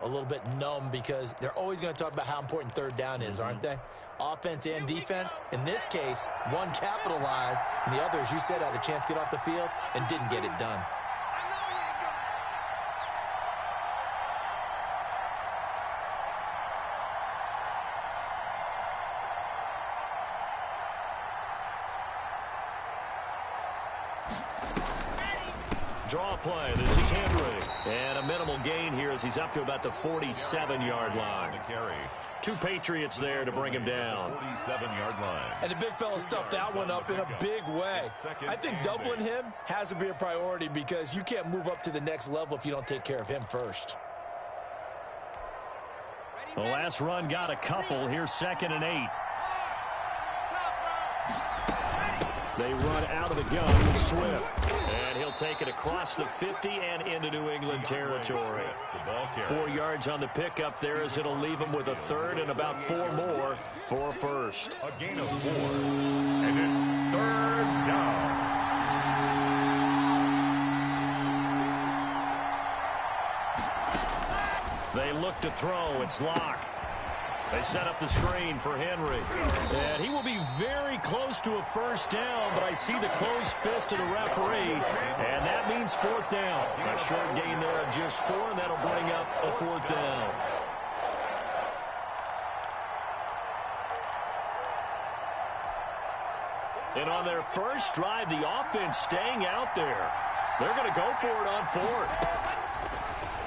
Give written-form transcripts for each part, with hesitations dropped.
a little bit numb because they're always going to talk about how important third down is, aren't they? Offense and defense. In this case, one capitalized, and the other, as you said, had a chance to get off the field and didn't get it done. Draw play. This is Henry. And a minimal gain here as he's up to about the 47-yard line. Two Patriots there to bring him down. 47-yard line. And the big fella stuffed that one up in a big way. I think doubling him has to be a priority because you can't move up to the next level if you don't take care of him first. The last run got a couple. Here's 2nd and 8. They run out of the gun with Swift. And he'll take it across the 50 and into New England territory. 4 yards on the pickup there as it'll leave him with a third and about 4 more for a first. A gain of 4. And it's 3rd down. They look to throw. It's Locke. They set up the screen for Henry. And he will be very close to a first down, but I see the closed fist of the referee, and that means 4th down. A short gain there of just 4, and that'll bring up a 4th down. And on their first drive, the offense staying out there. They're going to go for it on 4th.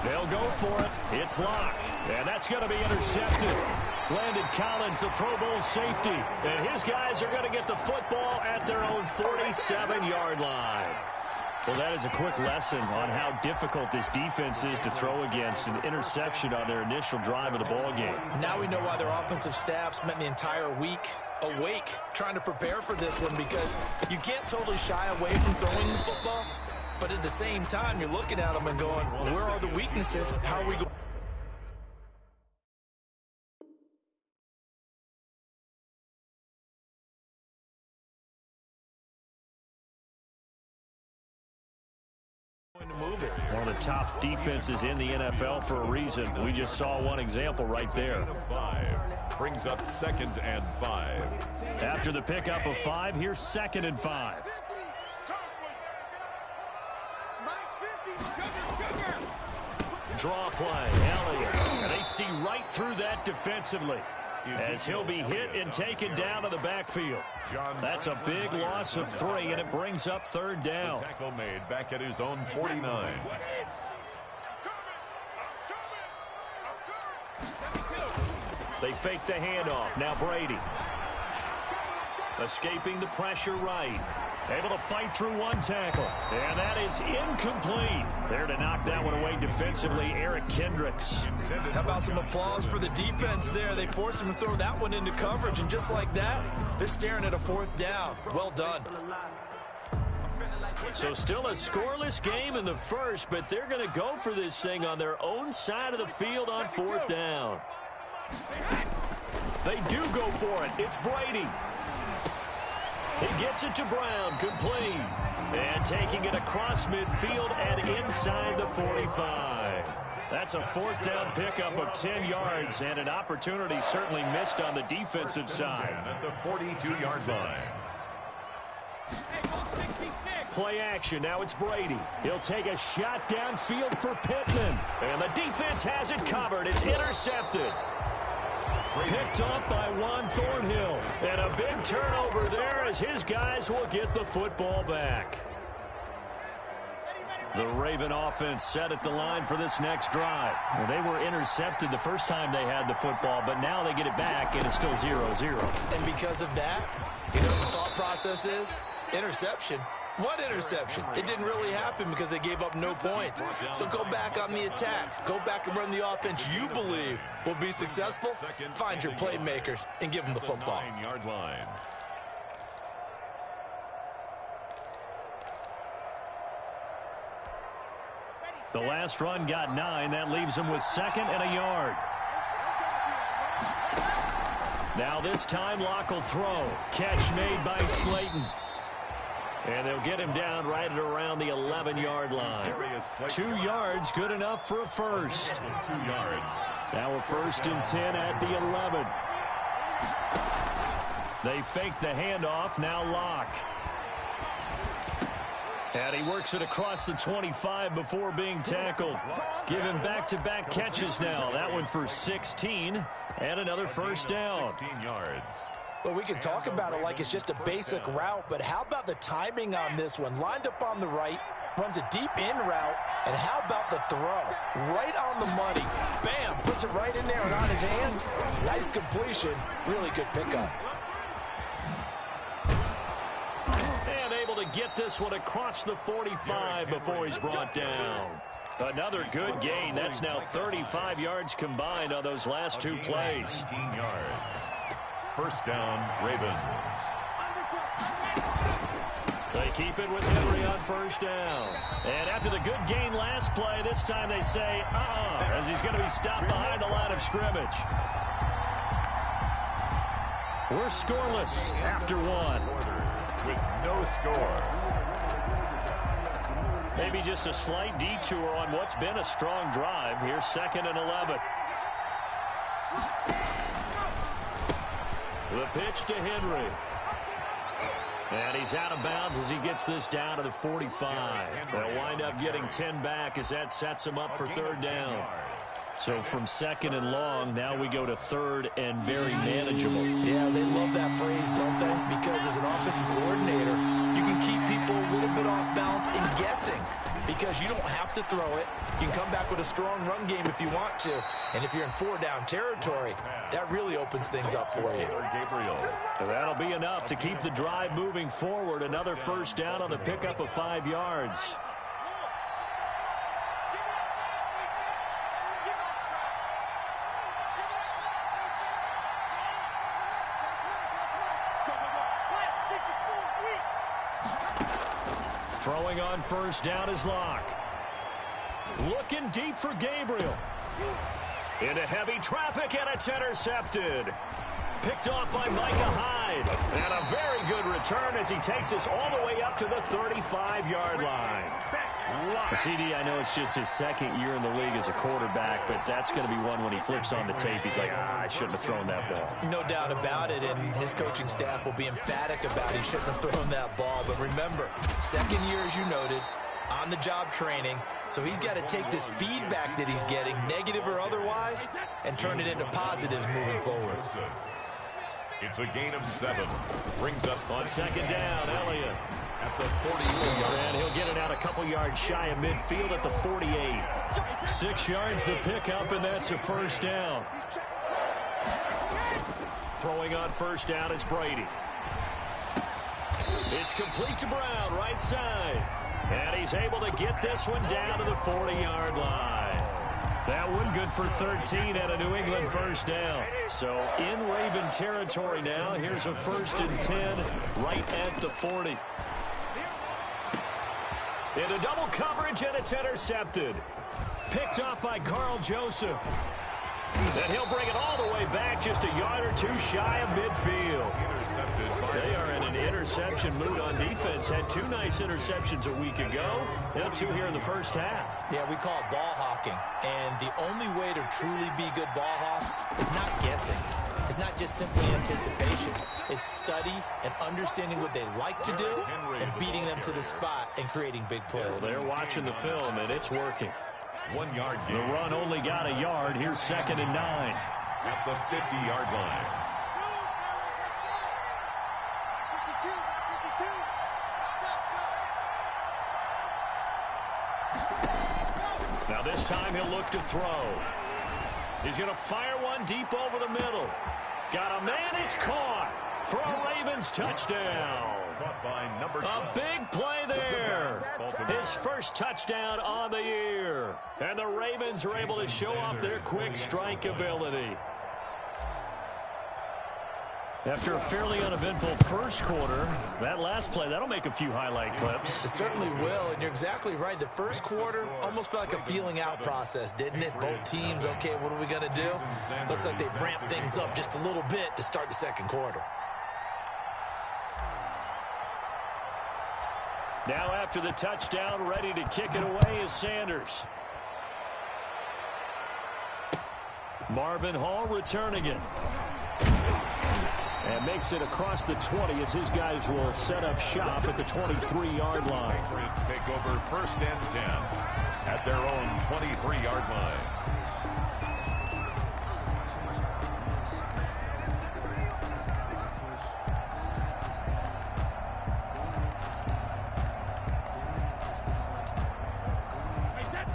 They'll go for it. It's Locke, and that's going to be intercepted. Landon Collins, the Pro Bowl safety, and his guys are going to get the football at their own 47-yard line. Well, that is a quick lesson on how difficult this defense is to throw against. An interception on their initial drive of the ball game. Now we know why their offensive staff spent the entire week awake trying to prepare for this one, because you can't totally shy away from throwing the football, but at the same time, you're looking at them and going, where are the weaknesses? How are we going to move it? One of the top defenses in the NFL for a reason. We just saw one example right there. 5 brings up 2nd and 5. After the pickup of 5, here's 2nd and 5. Draw play, Elliott. And they see right through that defensively as he'll be hit and taken down to the backfield. That's a big loss of 3, and it brings up 3rd down. The tackle made back at his own 49. They fake the handoff. Now Brady. Escaping the pressure right. Able to fight through one tackle. And that is incomplete. There to knock that one away defensively, Eric Kendricks. How about some applause for the defense there? They forced him to throw that one into coverage, and just like that, they're staring at a 4th down. Well done. So still a scoreless game in the first, but they're going to go for this thing on their own side of the field on 4th down. They do go for it. It's Brady. He gets it to Brown, complete. And taking it across midfield and inside the 45. That's a 4th down pickup of 10 yards, and an opportunity certainly missed on the defensive side. At the 42-yard line. Play action. Now it's Brady. He'll take a shot downfield for Pittman. And the defense has it covered. It's intercepted. Picked off by Juan Thornhill. And a big turnover there as his guys will get the football back. The Raven offense set at the line for this next drive. Well, they were intercepted the first time they had the football, but now they get it back, and it's still 0-0. And because of that, you know what the thought process is? Interception. What interception? It didn't really happen because they gave up no points. So go back on the attack. Go back and run the offense you believe will be successful. Find your playmakers and give them the football. 9-yard line. The last run got 9. That leaves him with 2nd and a yard. Now this time Locke will throw. Catch made by Slayton. And they'll get him down right at around the 11-yard line. 2 yards, good enough for a first. 2 yards. Now a 1st and 10 at the 11. They fake the handoff, now Locke. And he works it across the 25 before being tackled. Give him back-to-back catches now. That one for 16 and another first down. 16 yards. Well, we can talk about it like it's just a basic route, but how about the timing on this one? Lined up on the right, runs a deep in route, and how about the throw? Right on the money. Bam, puts it right in there and on his hands. Nice completion. Really good pickup. And able to get this one across the 45 before he's brought down. Another good gain. That's now 35 yards combined on those last 2 plays. 19 yards. First down, Ravens. They keep it with Henry on first down. And after the good gain last play, this time they say, as he's going to be stopped behind the line of scrimmage. We're scoreless after 1. With no score. Maybe just a slight detour on what's been a strong drive. Here's 2nd and 11. The pitch to Henry. And he's out of bounds as he gets this down to the 45. They'll wind up getting 10 back as that sets him up for 3rd down. So from 2nd and long, now we go to 3rd and very manageable. Yeah, they love that phrase, don't they? Because as an offensive coordinator, you can keep people a little bit off balance and guessing because you don't have to throw it. You can come back with a strong run game if you want to. And if you're in 4-down territory, that really opens things up for you. So that'll be enough to keep the drive moving forward. Another first down on the pickup of 5 yards. Throwing on first down is Locke. Looking deep for Gabriel. Into heavy traffic, and it's intercepted. Picked off by Micah Hyde. And a very good return as he takes us all the way up to the 35-yard line. CD, I know it's just his 2nd year in the league as a quarterback, but that's going to be one when he flips on the tape. He's like, I shouldn't have thrown that ball. No doubt about it, and his coaching staff will be emphatic about he shouldn't have thrown that ball. But remember, 2nd year, as you noted, on-the-job training. So he's got to take this feedback that he's getting, negative or otherwise, and turn it into positives moving forward. It's a gain of 7. Brings up on 2nd down, Elliott. At the 48. And he'll get it out a couple yards shy of midfield at the 48. 6 yards the pickup, and that's a first down. Throwing on first down is Brady. It's complete to Brown, right side. And he's able to get this one down to the 40-yard line. That one good for 13 and a New England first down. So in Raven territory now. Here's a 1st and 10 right at the 40. Into double coverage, and it's intercepted. Picked off by Carl Joseph. And he'll bring it all the way back just a yard or 2 shy of midfield. They are in an interception mood on defense. Had 2 nice interceptions a week ago. Now 2 here in the first half. Yeah, we call it ball hawking. And the only way to truly be good ball hawks is not guessing. It's not just simply anticipation. It's study and understanding what they like to do and beating them to the spot and creating big plays. Well, they're watching the film, and it's working. 1 yard gain. The run only got a yard. Here's 2nd and 9. At the 50-yard line. Now this time he'll look to throw. He's going to fire one deep over the middle. Got a man, it's caught for a Ravens touchdown. A big play there. His first touchdown on the year. And the Ravens are able to show off their quick strike ability. After a fairly uneventful first quarter, that last play, that'll make a few highlight clips. It certainly will, and you're exactly right. The first quarter almost felt like a feeling out process, didn't it? Both teams, okay, what are we going to do? Looks like they ramped things up just a little bit to start the second quarter. Now after the touchdown, ready to kick it away is Sanders. Marvin Hall returning it. And makes it across the 20 as his guys will set up shop at the 23-yard line. Patriots take over 1st and 10 at their own 23-yard line.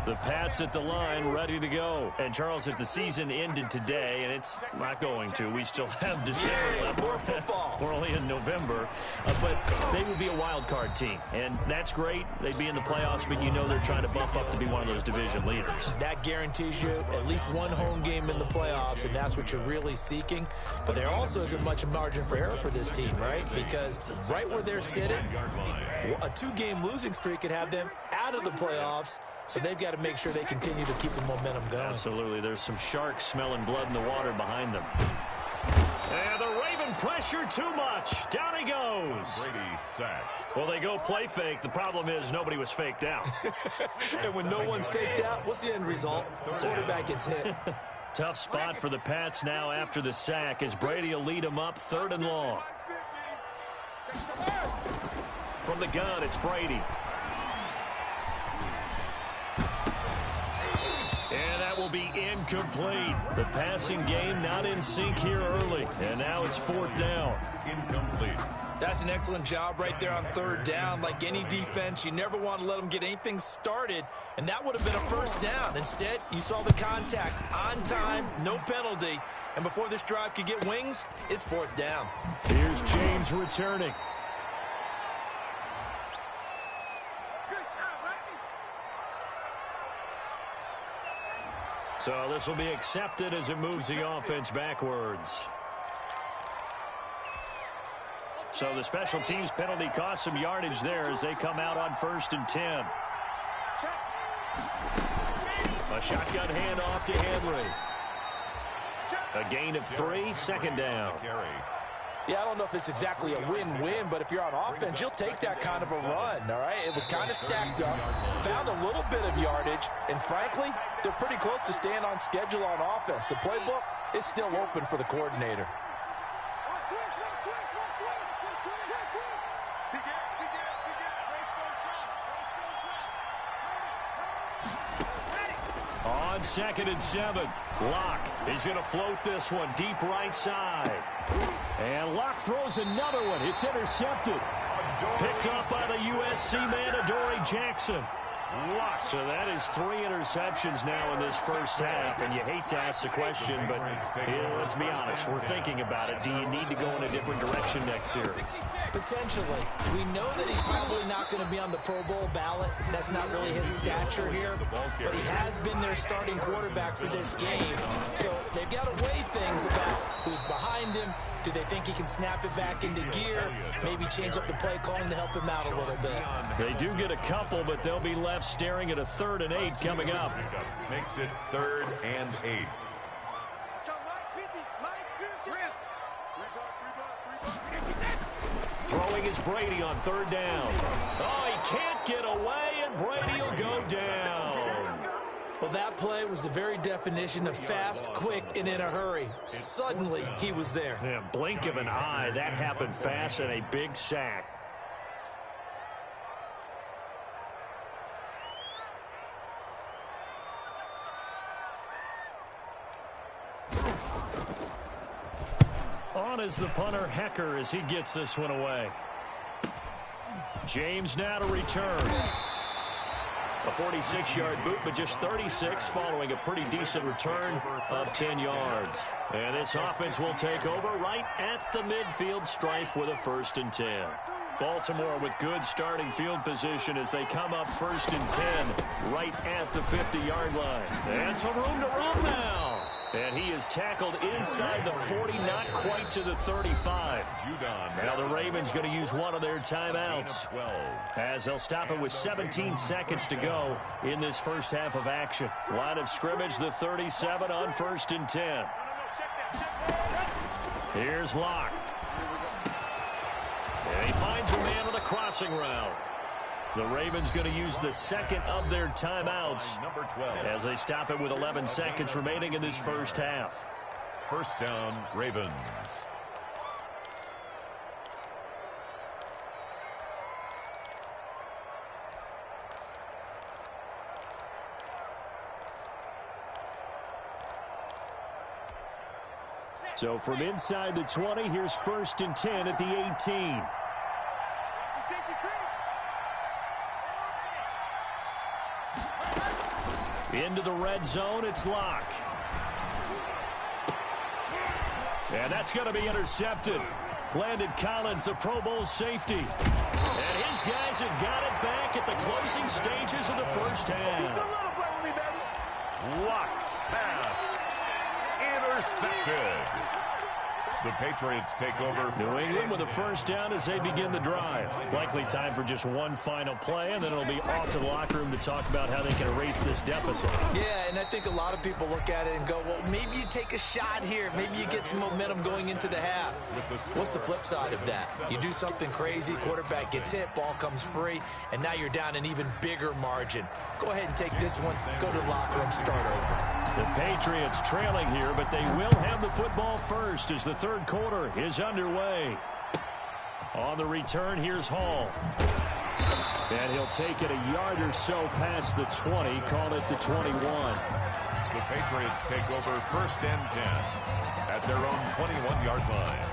The Pats at the line, ready to go. And, Charles, if the season ended today, and it's not going to, we still have December left. More football. We're only in November. But they would be a wild card team. And that's great. They'd be in the playoffs, but you know they're trying to bump up to be one of those division leaders. That guarantees you at least one home game in the playoffs, and that's what you're really seeking. But there also isn't much margin for error for this team, right? Because right where they're sitting, a 2-game losing streak could have them out of the playoffs. So they've got to make sure they continue to keep the momentum going. Absolutely. There's some sharks smelling blood in the water behind them. And the Raven pressure too much. Down he goes. Brady sacked. Well, they go play fake. The problem is nobody was faked out. And when no one's faked out, what's the end result? The quarterback gets hit. Tough spot for the Pats now after the sack as Brady will lead them up 3rd and long. From the gun, it's Brady. And that will be incomplete. The passing game not in sync here early. And now it's 4th down. Incomplete. That's an excellent job right there on 3rd down. Like any defense, you never want to let them get anything started. And that would have been a 1st down. Instead, you saw the contact on time, no penalty. And before this drive could get wings, it's 4th down. Here's James returning. So this will be accepted as it moves the offense backwards. So the special teams penalty cost some yardage there as they come out on 1st and 10. A shotgun handoff to Henry. A gain of 3, 2nd down. Yeah, I don't know if it's exactly a win-win, but if you're on offense, you'll take that kind of a run, all right? It was kind of stacked up, found a little bit of yardage, and frankly, they're pretty close to staying on schedule on offense. The playbook is still open for the coordinator. On 2nd and 7, Locke is going to float this one deep right side. And Locke throws another one. It's intercepted. Picked up by the USC man, Adoree Jackson. So that is 3 interceptions now in this first half. And you hate to ask the question, but let's be honest. We're thinking about it. Do you need to go in a different direction next year? Potentially. We know that he's probably not going to be on the Pro Bowl ballot. That's not really his stature here. But he has been their starting quarterback for this game. So they've got to weigh things about who's behind him. Do they think he can snap it back into gear? Maybe change up the play calling to help him out a little bit. They do get a couple, but they'll be left staring at a 3rd and 8 coming up. Makes it 3rd and 8. Throwing is Brady on 3rd down. Oh, he can't get away, and Brady will go down. Well, that play was the very definition of fast, quick, and in a hurry. Suddenly, he was there. Yeah, blink of an eye. That happened fast and a big sack. On is the punter, Hecker, as he gets this one away. James now to return. A 46-yard boot, but just 36 following a pretty decent return of 10 yards. And this offense will take over right at the midfield stripe with a 1st and 10. Baltimore with good starting field position as they come up 1st and 10 right at the 50-yard line. And some room to run now. And he is tackled inside the 40, not quite to the 35. Now the Ravens going to use one of their timeouts as they'll stop it with 17 seconds to go in this first half of action. Line of scrimmage, the 37 on 1st and 10. Here's Locke. And he finds a man with a crossing route. The Ravens going to use the second of their timeouts Number 12. as they stop it with 11 seconds remaining in this first half. First down, Ravens. So from inside the 20, here's 1st and 10 at the 18. Into the red zone, it's Locke. And that's going to be intercepted. Landon Collins, the Pro Bowl safety. And his guys have got it back at the closing stages of the first half. Locke pass. Intercepted. The Patriots take over. New England with a first down as they begin the drive. Likely time for just one final play, and then it'll be off to the locker room to talk about how they can erase this deficit. Yeah, and I think a lot of people look at it and go, well, maybe you take a shot here. Maybe you get some momentum going into the half. What's the flip side of that? You do something crazy, quarterback gets hit, ball comes free, and now you're down an even bigger margin. Go ahead and take this one, go to the locker room, start over. The Patriots trailing here, but they will have the football first as the third quarter is underway. On the return, here's Hall. And he'll take it a yard or so past the 20, call it the 21. The Patriots take over 1st and 10 at their own 21-yard line.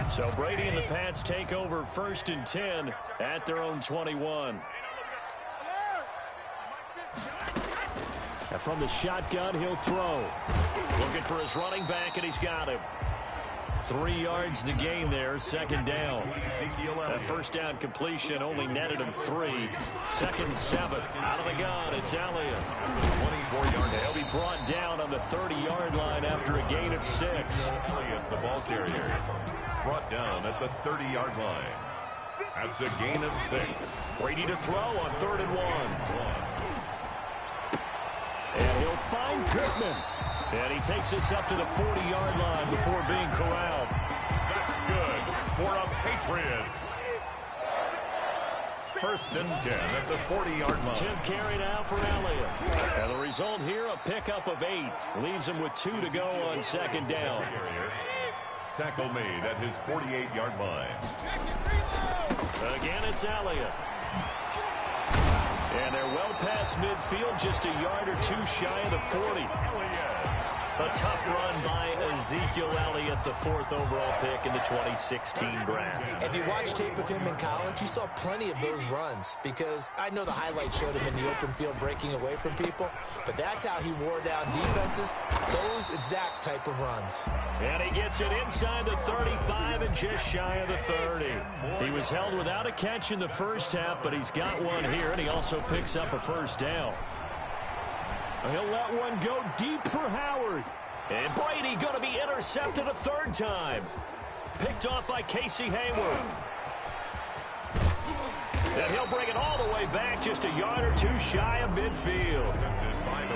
So Brady and the Pats take over 1st and 10 at their own 21. And from the shotgun, he'll throw. Looking for his running back, and he's got him. 3 yards the gain there, 2nd down. That first down completion only netted him 3. 2nd and 7. Out of the gun, it's Elliott. 24-yard. He'll be brought down on the 30-yard line after a gain of 6. Elliott, the ball carrier, brought down at the 30-yard line. That's a gain of 6. Brady to throw on 3rd and 1. And he'll find Pittman. And he takes us up to the 40-yard line before being corralled. That's good for the Patriots. 1st and 10 at the 40-yard line. 10th carry now for Elliott. And the result here, a pickup of 8. Leaves him with 2 to go on 2nd down. Tackle made at his 48-yard line. Again, it's Elliott. And they're well past midfield, just a yard or 2 shy of the 40. A tough run by Ezekiel Elliott, the 4th overall pick in the 2016 draft. If you watch tape of him in college, you saw plenty of those runs because I know the highlights showed him in the open field breaking away from people, but that's how he wore down defenses, those exact type of runs. And he gets it inside the 35 and just shy of the 30. He was held without a catch in the first half, but he's got one here, and he also picks up a first down. He'll let one go deep for Howard. And Brady going to be intercepted a 3rd time. Picked off by Casey Hayward. And he'll bring it all the way back just a yard or 2 shy of midfield.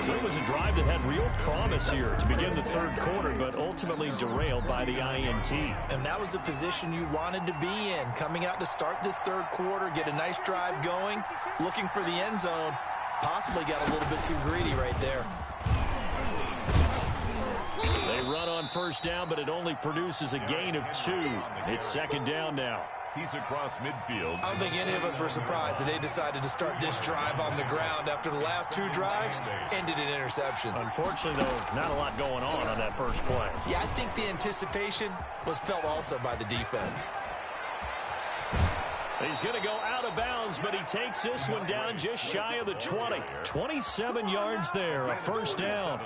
So it was a drive that had real promise here to begin the 3rd quarter, but ultimately derailed by the INT. And that was the position you wanted to be in. Coming out to start this 3rd quarter, get a nice drive going, looking for the end zone. Possibly got a little bit too greedy right there. They run on first down, but it only produces a gain of 2. It's 2nd down now. He's across midfield. I don't think any of us were surprised that they decided to start this drive on the ground after the last 2 drives ended in interceptions. Unfortunately, though, not a lot going on that first play. Yeah, I think the anticipation was felt also by the defense. He's going to go out of bounds, but he takes this one down just shy of the 20. 27 yards there, a first down.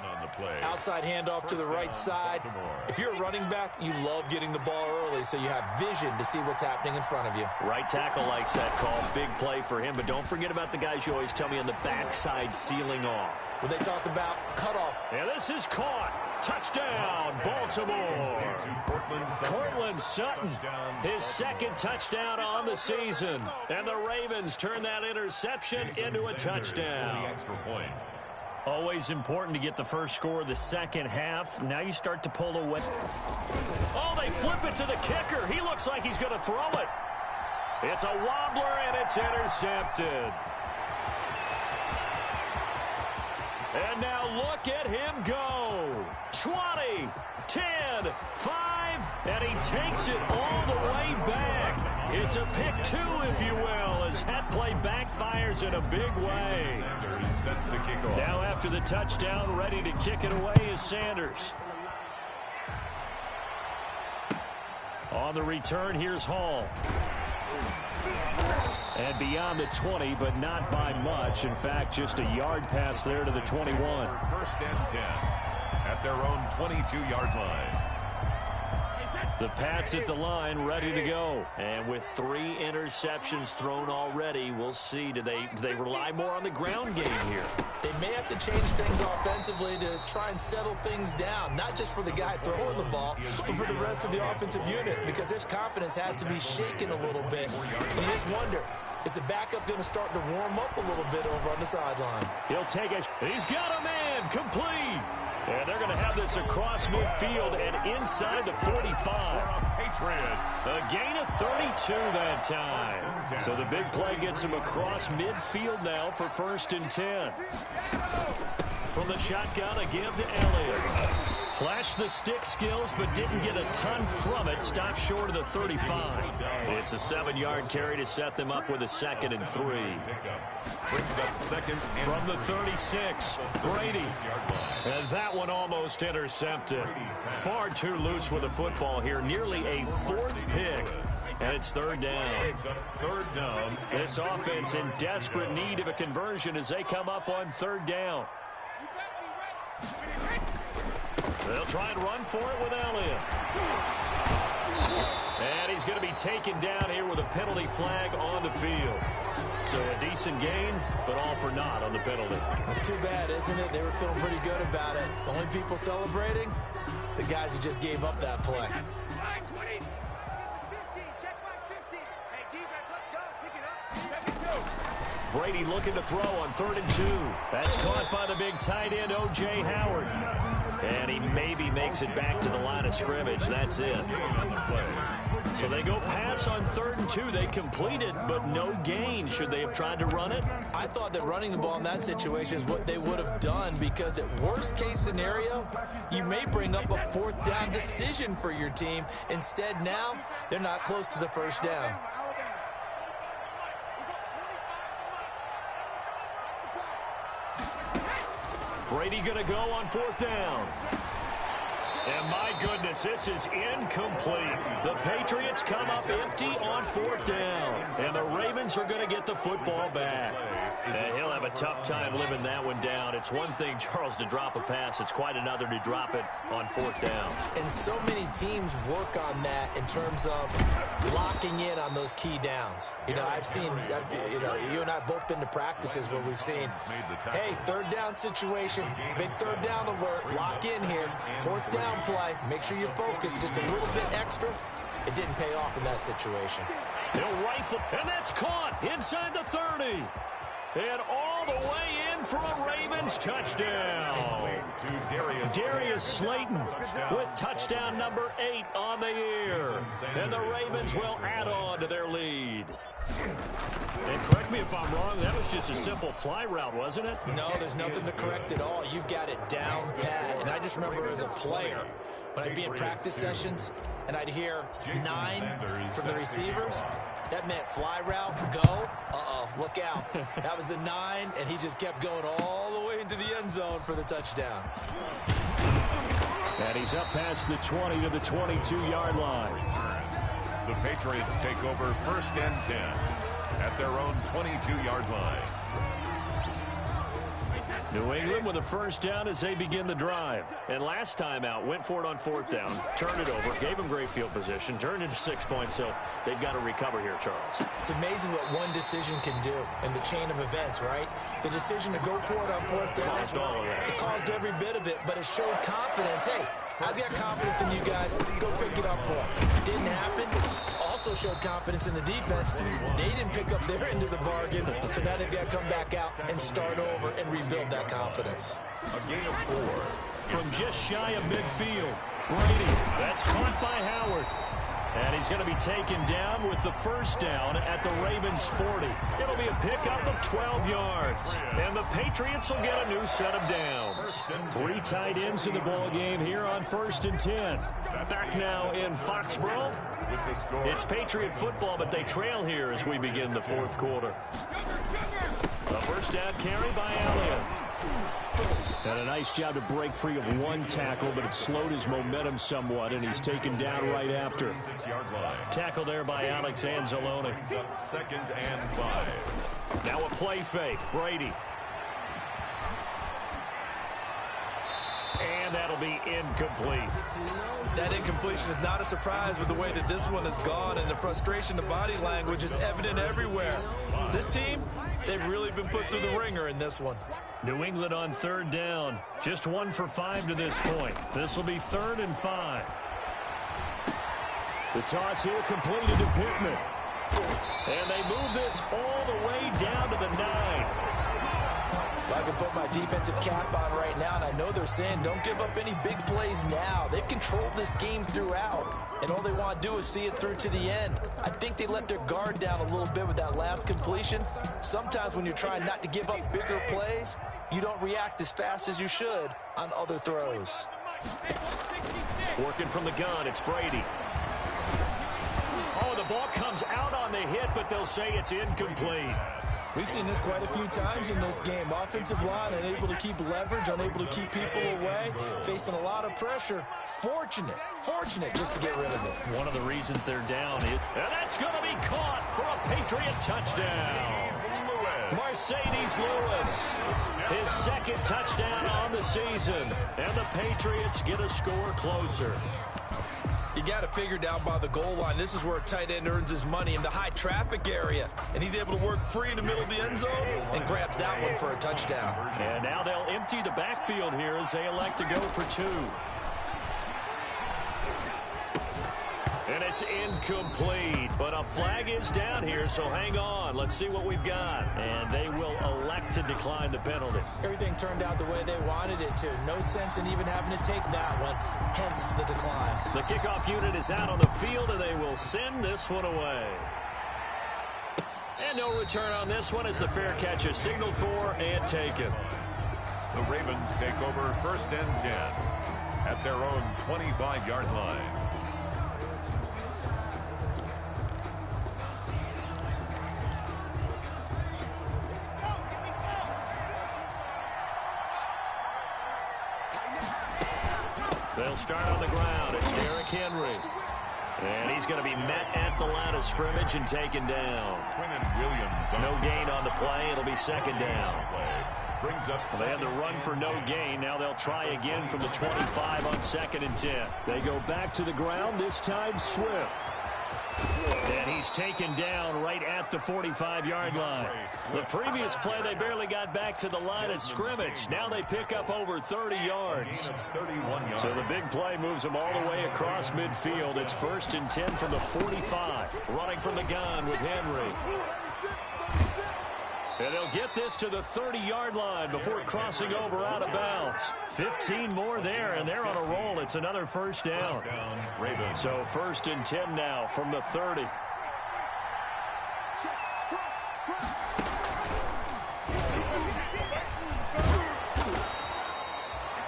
Outside handoff to the right side. If you're a running back, you love getting the ball early so you have vision to see what's happening in front of you. Right tackle likes that call. Big play for him, but don't forget about the guys you always tell me on the backside sealing off. When they talk about cutoff. And this is caught. Touchdown, Baltimore. Cortland Sutton, his 2nd touchdown on the season. And the Ravens turn that interception into a touchdown. Always important to get the first score of the second half. Now you start to pull away. Oh, they flip it to the kicker. He looks like he's going to throw it. It's a wobbler, and it's intercepted. And now look at him go. 20, 10, 5, and he takes it all the way back. It's a pick two, if you will, as that play backfires in a big way. Now after the touchdown, ready to kick it away is Sanders. On the return, here's Hall. And beyond the 20, but not by much. In fact, just a yard pass there to the 21. First and 10 at their own 22-yard line. The Pats at the line, ready to go. And with 3 interceptions thrown already, we'll see. Do they rely more on the ground game here? They may have to change things offensively to try and settle things down, not just for the guy throwing the ball, but for the rest of the offensive unit, because their confidence has to be shaken a little bit. And you just wonder, is the backup going to start to warm up a little bit over on the sideline? He'll take it. He's got a man, complete. And they're going to have this across midfield and inside the 45. Patriots. A gain of 32 that time. So the big play gets him across midfield now for 1st and 10. From the shotgun, a give to Elliott. Flashed the stick skills, but didn't get a ton from it. Stopped short of the 35. It's a 7-yard carry to set them up with a 2nd and 3. Brings up 2nd and from the 36. Brady. And that one almost intercepted. Far too loose with the football here. Nearly a 4th pick. And it's 3rd down. Third down. This offense in desperate need of a conversion as they come up on 3rd down. They'll try and run for it with Elliott. And he's going to be taken down here with a penalty flag on the field. So a decent gain, but all for naught on the penalty. That's too bad, isn't it? They were feeling pretty good about it. The only people celebrating, the guys who just gave up that play. Brady looking to throw on 3rd and 2. That's caught by the big tight end, O.J. Howard. And he maybe makes it back to the line of scrimmage. That's it. So they go pass on 3rd and 2. They complete it, but no gain. Should they have tried to run it? I thought that running the ball in that situation is what they would have done, because at worst case scenario, you may bring up a 4th down decision for your team. Instead, now they're not close to the 1st down. Brady going to go on 4th down. And my goodness, this is incomplete. The Patriots come up empty on 4th down. And the Ravens are going to get the football back. And he'll have a tough time living that one down. It's one thing, Charles, to drop a pass. It's quite another to drop it on 4th down. And so many teams work on that in terms of locking in on those key downs. You know, I've seen, you and I have both been to practices where we've seen, hey, 3rd down situation, big 3rd down alert, lock in here, 4th down play, make sure you're focused just a little bit extra. It didn't pay off in that situation. He'll rifle, and that's caught inside the 30. And all the way in for a Ravens touchdown. Darius Slayton with touchdown number 8 on the year. And the Ravens will add on to their lead. And correct me if I'm wrong, that was just a simple fly route, wasn't it? No, there's nothing to correct at all. You've got it down pat. And I just remember as a player, when I'd be in practice sessions and I'd hear 9 from the receivers, that meant fly route, go, look out. That was the 9, and he just kept going all the way into the end zone for the touchdown. And he's up past the 20 to the 22-yard line. The Patriots take over 1st and 10 at their own 22-yard line. New England with a 1st down as they begin the drive. And last time out, went for it on 4th down, turned it over, gave them great field position, turned into 6 points, so they've got to recover here, Charles. It's amazing what one decision can do in the chain of events, right? The decision to go for it on 4th down, caused all of that. It caused every bit of it, but it showed confidence. Hey, I've got confidence in you guys. Go pick it up for them. Didn't happen. Also showed confidence in the defense. They didn't pick up their end of the bargain, so now they've got to come back out and start over and rebuild that confidence. A gain of 4. From just shy of midfield, Brady. That's caught by Howard. And he's going to be taken down with the first down at the Ravens' 40. It'll be a pickup of 12 yards. And the Patriots will get a new set of downs. 3 tight ends in the ball game here on 1st and 10. Back now in Foxborough. It's Patriot football, but they trail here as we begin the 4th quarter. The first down carry by Elliott. And a nice job to break free of one tackle, but it slowed his momentum somewhat, and he's taken down right after. Tackle there by Alex Anzalone. 2nd and 5. Now a play fake. Brady. And that'll be incomplete. That incompletion is not a surprise with the way that this one has gone, and the frustration, the body language is evident everywhere. This team, they've really been put through the ringer in this one. New England on 3rd down. Just 1 for 5 to this point. This will be 3rd and 5. The toss here completed to Pittman. And they move this all the way down to the 9. I can put my defensive cap on right now, and I know they're saying don't give up any big plays now. They've controlled this game throughout, and all they want to do is see it through to the end. I think they let their guard down a little bit with that last completion. Sometimes when you're trying not to give up bigger plays, you don't react as fast as you should on other throws. Working from the gun, it's Brady. Oh, the ball comes out on the hit, but they'll say it's incomplete. We've seen this quite a few times in this game. Offensive line unable to keep leverage, unable to keep people away, facing a lot of pressure. Fortunate just to get rid of it. One of the reasons they're down is, and that's going to be caught for a Patriot touchdown. Mercedes Lewis, his 2nd touchdown on the season, and the Patriots get a score closer. You got to figure down by the goal line. This is where a tight end earns his money in the high traffic area. And he's able to work free in the middle of the end zone and grabs that one for a touchdown. And now they'll empty the backfield here as they elect to go for 2. And it's incomplete, but a flag is down here, so hang on. Let's see what we've got. And they will elect to decline the penalty. Everything turned out the way they wanted it to. No sense in even having to take that one, hence the decline. The kickoff unit is out on the field, and they will send this one away. And no return on this one as the fair catch is signaled for and taken. The Ravens take over 1st and 10 at their own 25-yard line. They'll start on the ground. It's Derrick Henry. And he's going to be met at the line of scrimmage and taken down. No gain on the play. It'll be 2nd down. They had the run for no gain. Now they'll try again from the 25 on 2nd and 10. They go back to the ground, this time Swift. And he's taken down right at the 45-yard line. The previous play, they barely got back to the line of scrimmage. Now they pick up over 30 yards. So the big play moves them all the way across midfield. It's 1st and 10 from the 45. Running from the gun with Henry. And they'll get this to the 30-yard line before crossing over out of bounds. 15 more there, and they're on a roll. It's another 1st down. So 1st and 10 now from the 30.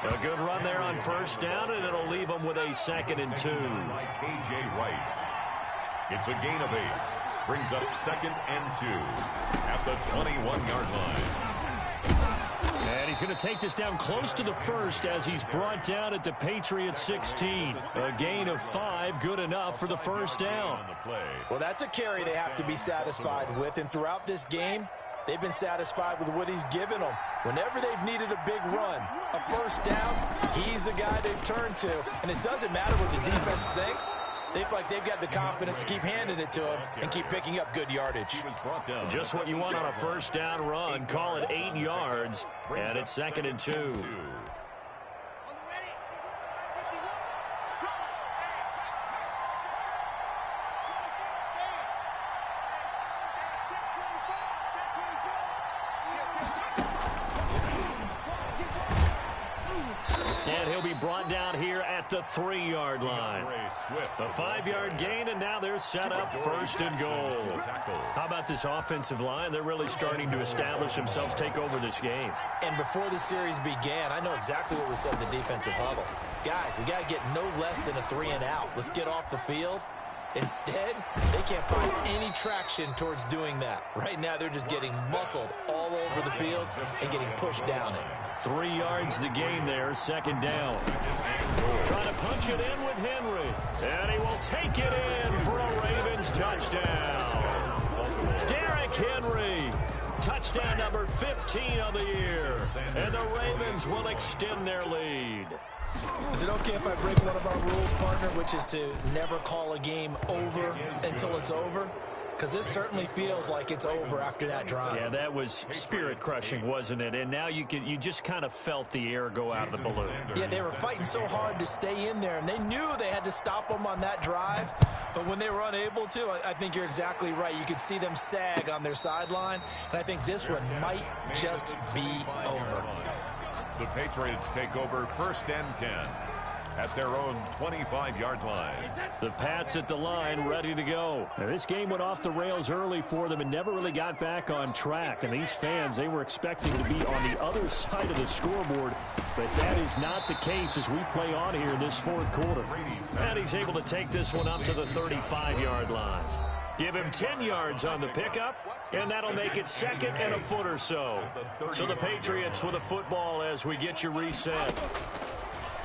A good run there on 1st down, and it'll leave them with a 2nd and 2. K.J. Wright. It's a gain of 8. Brings up 2nd and 2 at the 21-yard line. And he's going to take this down close to the 1st as he's brought down at the Patriots 16. A gain of 5, good enough for the 1st down. Well, that's a carry they have to be satisfied with, and throughout this game, they've been satisfied with what he's given them. Whenever they've needed a big run, a 1st down, he's the guy they've turned to. And it doesn't matter what the defense thinks. They feel like they've got the confidence to keep handing it to him and keep picking up good yardage. Just what you want on a 1st down run. Call it 8 yards, and it's 2nd and 2. And he'll be brought down here at the 3-yard line. The 5-yard gain, and now they're set up 1st and goal. How about this offensive line? They're really starting to establish themselves, take over this game. And before the series began, I know exactly what was said in the defensive huddle. Guys, we got to get no less than a 3-and-out. Let's get off the field. Instead, they can't find any traction towards doing that. Right now, they're just getting muscled all over the field and getting pushed down it. 3 yards the gain there, 2nd down. Trying to punch it in with Henry. And he will take it in for a Ravens touchdown. Derrick Henry. Touchdown number 15 of the year. And the Ravens will extend their lead. Is it okay if I break one of our rules, partner, which is to never call a game over until it's over? Because this certainly feels like it's over after that drive. Yeah, that was spirit-crushing, wasn't it? And now you just kind of felt the air go out of the balloon. Yeah, they were fighting so hard to stay in there, and they knew they had to stop them on that drive. But when they were unable to, I think you're exactly right. You could see them sag on their sideline, and I think this one might just be over. The Patriots take over 1st and 10 at their own 25-yard line. The Pats at the line, ready to go. Now, this game went off the rails early for them and never really got back on track. And these fans, they were expecting to be on the other side of the scoreboard, but that is not the case as we play on here in this 4th quarter. And he's able to take this one up to the 35-yard line. Give him 10 yards on the pickup, and that'll make it 2nd and a foot or so. So the Patriots with a football as we get you reset.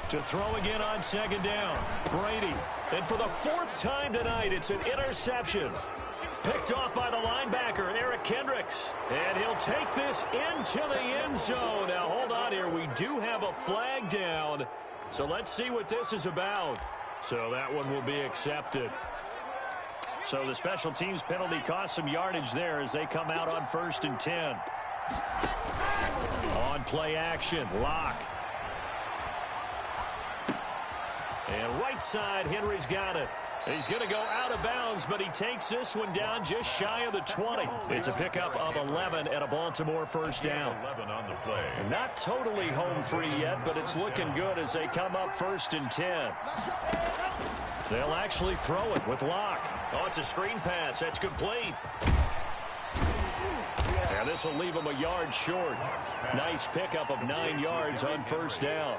To throw again on 2nd down, Brady. And for the 4th time tonight, it's an interception. Picked off by the linebacker, Eric Kendricks. And he'll take this into the end zone. Now, hold on here. We do have a flag down. So let's see what this is about. So that one will be accepted. So the special teams penalty cost some yardage there as they come out on 1st and 10. On play action, Locke. And right side, Henry's got it. He's going to go out of bounds, but he takes this one down just shy of the 20. It's a pickup of 11 and a Baltimore 1st down. 11 on the play. Not totally home free yet, but it's looking good as they come up 1st and 10. They'll actually throw it with Locke. Oh, it's a screen pass. That's complete. And this will leave him a yard short. Nice pickup of 9 yards on 1st down.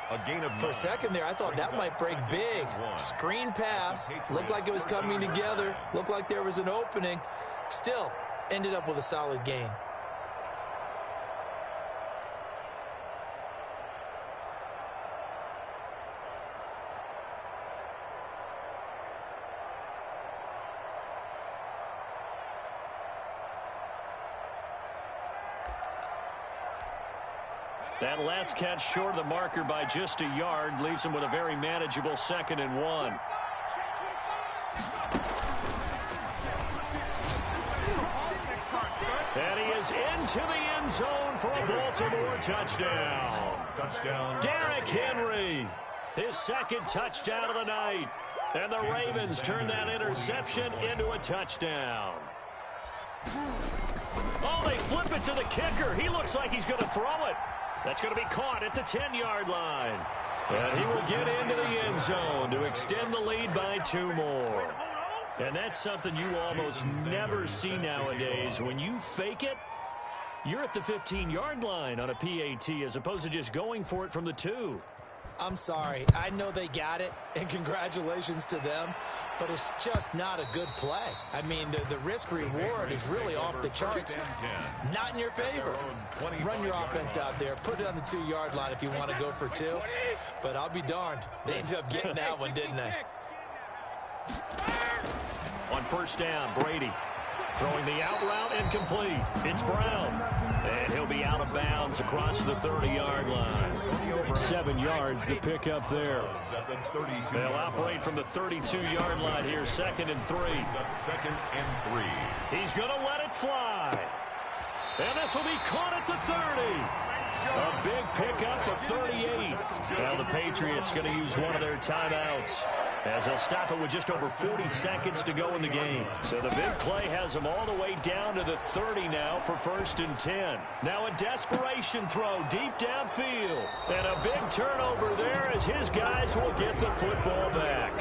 A gain of 9. For a second there, I thought that might break big. Screen pass. Looked like it was coming together. Looked like there was an opening. Still, ended up with a solid gain. That last catch short of the marker by just a yard leaves him with a very manageable 2nd and 1. And he is into the end zone for a Baltimore touchdown. Derrick Henry, his 2nd touchdown of the night. And the Ravens turn that interception into a touchdown. Oh, they flip it to the kicker. He looks like he's going to throw it. That's going to be caught at the 10-yard line. And he will get into the end zone to extend the lead by 2 more. And that's something you almost never see nowadays. When you fake it, you're at the 15-yard line on a PAT as opposed to just going for it from the 2. I'm sorry. I know they got it, and congratulations to them, but it's just not a good play. I mean, the risk-reward is really off the charts. Not in your favor. Run your offense out there. Put it on the 2-yard line if you want to go for 2. But I'll be darned. They ended up getting that one, didn't they? On 1st down, Brady throwing the out route incomplete. It's Brown. And he'll be out of bounds across the 30-yard line. 7 yards, the pickup there. They'll operate from the 32-yard line here, 2nd and 3. 2nd and 3. He's going to let it fly. And this will be caught at the 30. A big pickup of 38. Now the Patriots going to use one of their timeouts as they'll stop it with just over 40 seconds to go in the game. So the big play has them all the way down to the 30 now for 1st and 10. Now a desperation throw deep downfield. And a big turnover there as his guys will get the football back.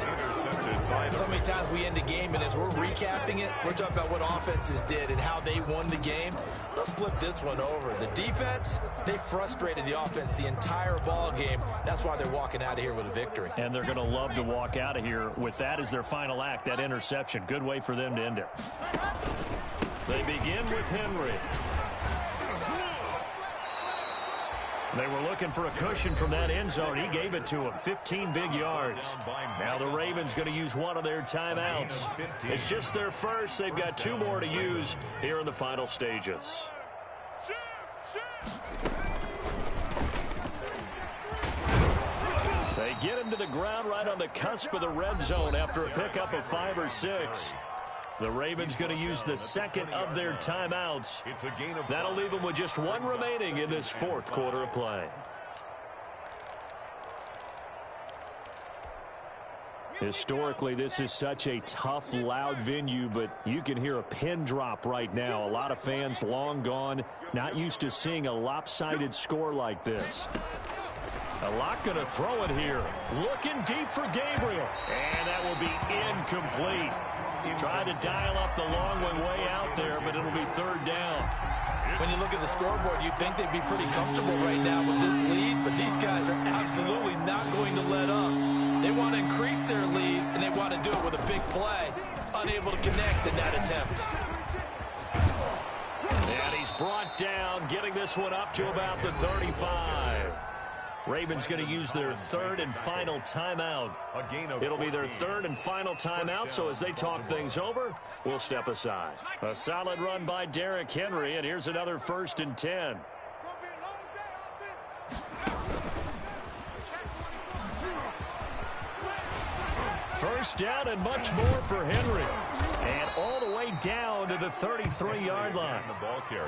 So many times we end a game, and as we're recapping it, we're talking about what offenses did and how they won the game. Let's flip this one over. The defense, they frustrated the offense the entire ball game. That's why they're walking out of here with a victory. And they're going to love to walk out of here with that as their final act, that interception. Good way for them to end it. They begin with Henry. They were looking for a cushion from that end zone. He gave it to him. 15 big yards. Now the Ravens going to use one of their timeouts. It's just their first. They've got 2 more to use here in the final stages. They get him to the ground right on the cusp of the red zone after a pickup of 5 or 6. The Ravens going to use the second of their timeouts. That'll leave them with just 1 remaining in this 4th quarter of play. Historically, this is such a tough, loud venue, but you can hear a pin drop right now. A lot of fans long gone, not used to seeing a lopsided score like this. A lot going to throw it here. Looking deep for Gabriel. And that will be incomplete. Tried to dial up the long one way out there, but it'll be 3rd down. When you look at the scoreboard, you'd think they'd be pretty comfortable right now with this lead, but these guys are absolutely not going to let up. They want to increase their lead, and they want to do it with a big play. Unable to connect in that attempt. And he's brought down, getting this one up to about the 35. Ravens going to use their 3rd and final timeout. It'll be their 3rd and final timeout, so as they talk things over, we'll step aside. A solid run by Derrick Henry, and here's another 1st and 10. First down and much more for Henry. And all the way down to the 33-yard line.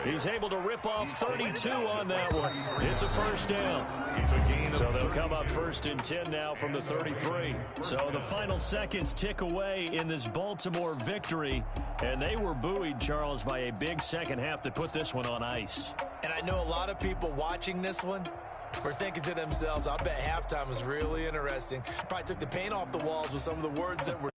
He's able to rip off 32 on that one. It's a 1st down. So they'll come up 1st and 10 now from the 33. So the final seconds tick away in this Baltimore victory. And they were buoyed, Charles, by a big second half that put this one on ice. And I know a lot of people watching this one were thinking to themselves, I bet halftime was really interesting. Probably took the paint off the walls with some of the words that were